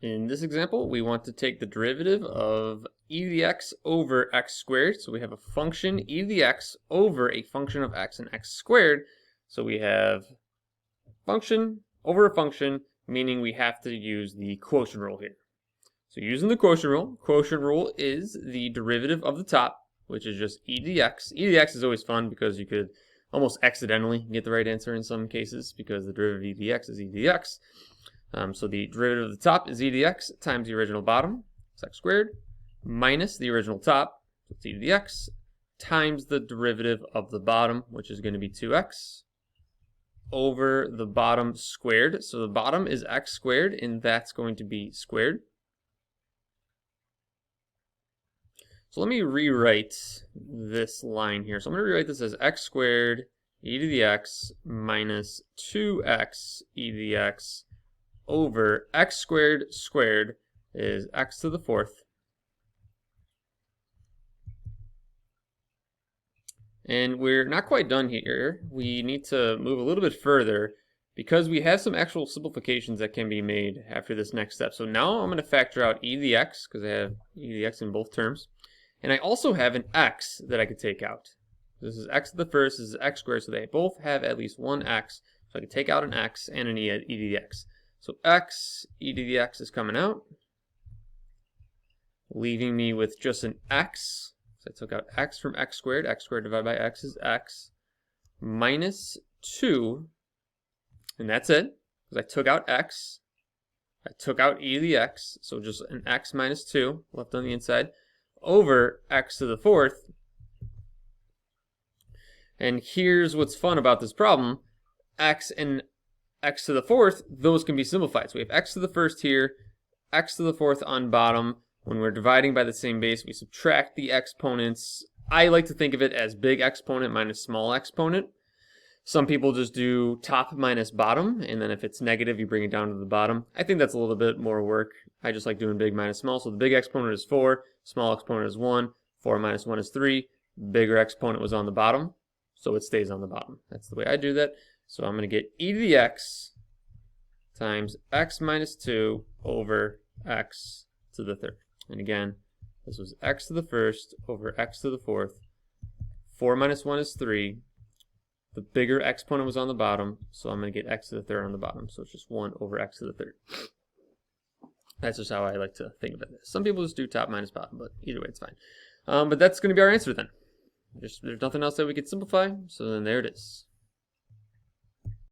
In this example, we want to take the derivative of e to the x over x squared. So we have a function e to the x over a function of x and x squared. So we have function over a function, meaning we have to use the quotient rule here. So using the quotient rule is the derivative of the top, which is just e to the x. E to the x is always fun because you could almost accidentally get the right answer in some cases because the derivative of e to the x is e to the x. So the derivative of the top is e to the x times the original bottom, it's x squared, minus the original top, so it's e to the x, times the derivative of the bottom, which is going to be 2x, over the bottom squared. So the bottom is x squared, and that's going to be squared. So let me rewrite this line here. So I'm going to rewrite this as x squared e to the x minus 2x e to the x over x squared squared is x to the fourth. And we're not quite done here. We need to move a little bit further because we have some actual simplifications that can be made after this next step. So now I'm going to factor out e to the x because I have e to the x in both terms. And I also have an x that I could take out. This is x to the first, this is x squared, so they both have at least one x. So I can take out an x and an e to the x. So x e to the x is coming out, leaving me with just an x. So I took out x from x squared divided by x is x, minus 2, and that's it, because I took out x, I took out e to the x, so just an x minus 2 left on the inside, over x to the fourth. And here's what's fun about this problem. X and x to the fourth, those can be simplified. So we have x to the first here, x to the fourth on bottom. When we're dividing by the same base, we subtract the exponents. I like to think of it as big exponent minus small exponent. Some people just do top minus bottom, and then if it's negative, you bring it down to the bottom. I think that's a little bit more work. I just like doing big minus small. So the big exponent is 4, small exponent is 1, 4 minus 1 is 3. Bigger exponent was on the bottom, so it stays on the bottom. That's the way I do that. So I'm going to get e to the x times x minus 2 over x to the third. And again, this was x to the first over x to the fourth. 4 minus 1 is 3. The bigger exponent was on the bottom, so I'm going to get x to the third on the bottom. So it's just 1 over x to the third. That's just how I like to think about this. Some people just do top minus bottom, but either way, it's fine. But that's going to be our answer then. There's nothing else that we could simplify, so then there it is.